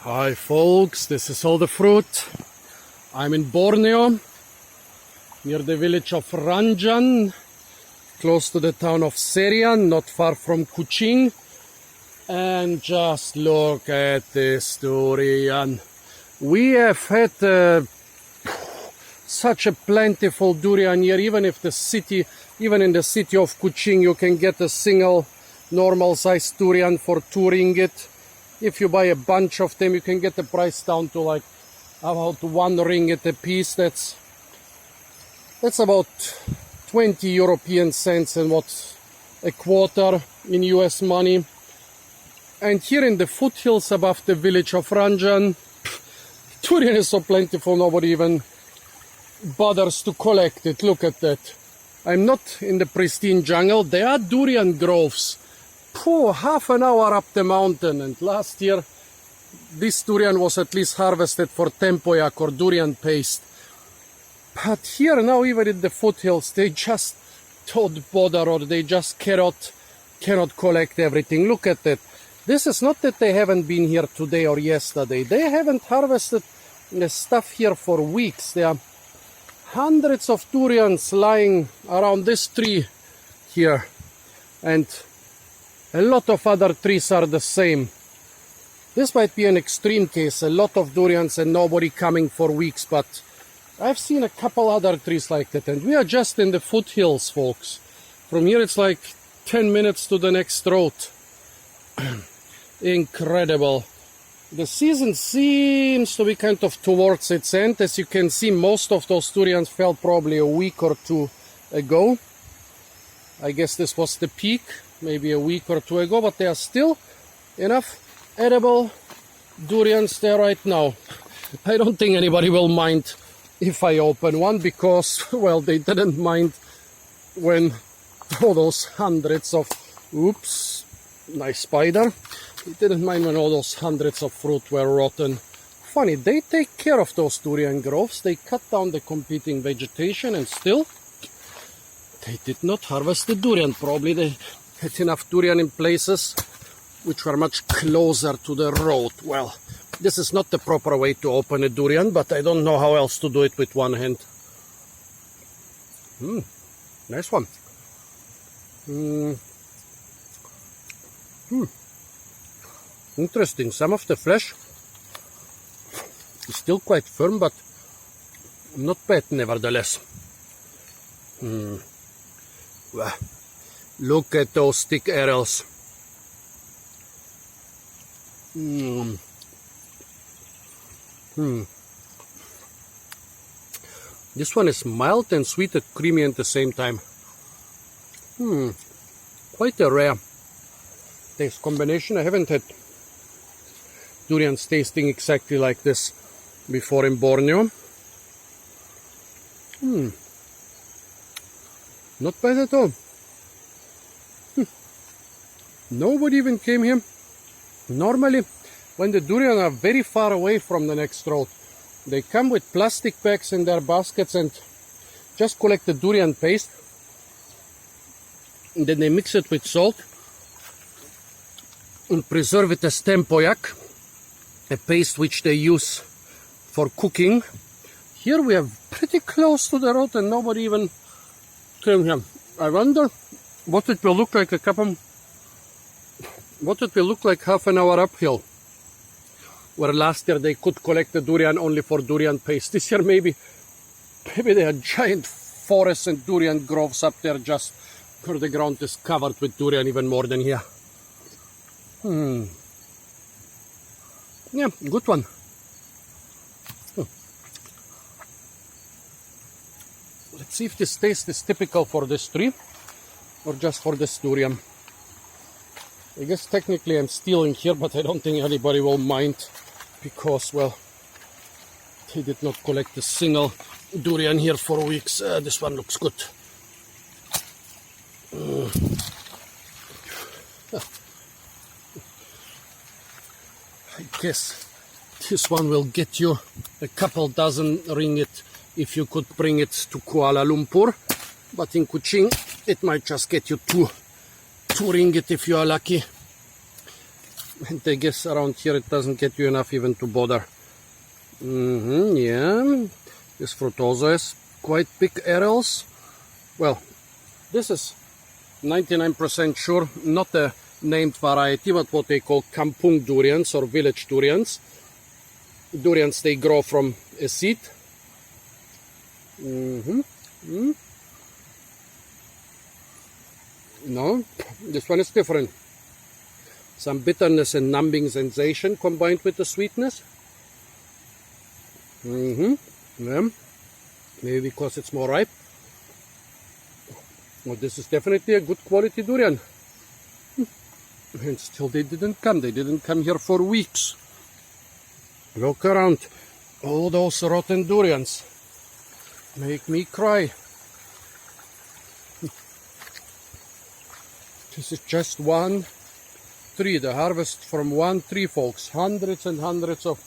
Hi folks, this is all the fruit. I'm in Borneo, near the village of Ranjan, close to the town of Serian, not far from Kuching. And just look at this durian. We have had such a plentiful durian here, even in the city of Kuching, you can get a single normal sized durian for 2 ringgit. If you buy a bunch of them, you can get the price down to like about 1 ringgit a piece. That's about 20 European cents and what, a quarter in US money. And here in the foothills above the village of Ranjan, durian is so plentiful, nobody even bothers to collect it. Look at that. I'm not in the pristine jungle. There are durian groves. Half an hour up the mountain, and last year this durian was at least harvested for tempoyak or durian paste. But here now, even in the foothills, they just don't bother, or they just cannot collect everything. Look at that. This is not that they haven't been here today or yesterday. They haven't harvested the stuff here for weeks. There are hundreds of durians lying around this tree here, and a lot of other trees are the same. This might be an extreme case, a lot of durians and nobody coming for weeks, but I've seen a couple other trees like that, and we are just in the foothills, folks. From here it's like 10 minutes to the next road. Incredible. The season seems to be kind of towards its end. As you can see, most of those durians fell probably a week or 2 ago. I guess this was the peak, maybe a week or 2 ago, but there are still enough edible durians there right now. I don't think anybody will mind if I open one, because, well, they didn't mind when all those hundreds of, oops, nice spider. They didn't mind when all those hundreds of fruit were rotten. Funny, they take care of those durian groves. They cut down the competing vegetation, and still they did not harvest the durian. Probably they had enough durian in places which were much closer to the road. Well, this is not the proper way to open a durian, but I don't know how else to do it with one hand. Nice one. Interesting. Some of the flesh is still quite firm, but not bad nevertheless. Wow. Look at those stick arrows. This one is mild and sweet and creamy at the same time. Quite a rare taste combination. I haven't had durians tasting exactly like this before in Borneo. Not bad at all. Nobody even came here. Normally, when the durian are very far away from the next road, they come with plastic bags in their baskets and just collect the durian paste. And then they mix it with salt and preserve it as tempoyak, a paste which they use for cooking. Here we are pretty close to the road and nobody even came here. I wonder what it will look like half an hour uphill, where last year they could collect the durian only for durian paste. This year maybe there are giant forests and durian groves up there, just where the ground is covered with durian even more than here. Yeah, good one. Let's see if this taste is typical for this tree or just for this durian. I guess technically I'm stealing here, but I don't think anybody will mind, because, well, they did not collect a single durian here for weeks. This one looks good. I guess this one will get you a couple dozen ringgit if you could bring it to Kuala Lumpur, but in Kuching it might just get you two ringgit if you are lucky. And I guess around here it doesn't get you enough even to bother. Yeah, this fruit also has quite big arrows. Well, this is 99% sure not a named variety, but what they call kampung durians or village durians. Durians, they grow from a seed. No, this one is different. Some bitterness and numbing sensation combined with the sweetness. Yeah. Maybe because it's more ripe. Well, this is definitely a good quality durian. And still they didn't come. They didn't come here for weeks. Look around. All those rotten durians. Make me cry. This is just one tree. The harvest from one tree, folks. Hundreds and hundreds of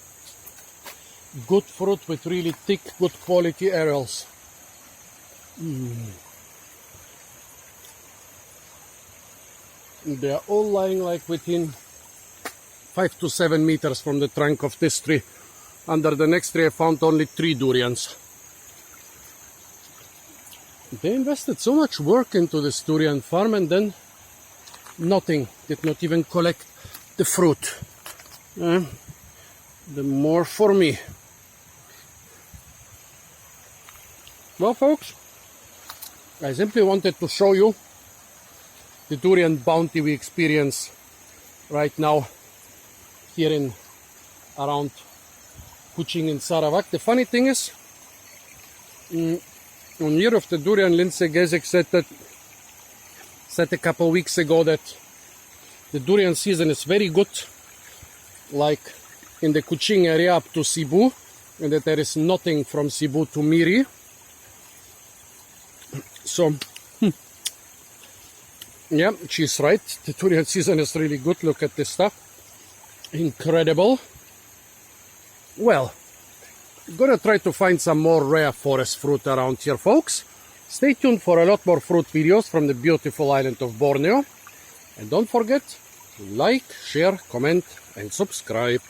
good fruit with really thick, good quality arils. They are all lying like within 5 to 7 meters from the trunk of this tree. Under the next tree I found only 3 durians. They invested so much work into this durian farm and then nothing. Did not even collect the fruit. The more for me. Well, folks, I simply wanted to show you the durian bounty we experience right now here in around Kuching in Sarawak. The funny thing is, on year of the durian, Lindsay Gesek said a couple weeks ago that the durian season is very good, like in the Kuching area up to Cebu, and that there is nothing from Cebu to Miri. So, yeah, she's right. The durian season is really good. Look at this stuff. Incredible. Well, I'm gonna try to find some more rare forest fruit around here, folks. Stay tuned for a lot more fruit videos from the beautiful island of Borneo. And don't forget to like, share, comment and subscribe.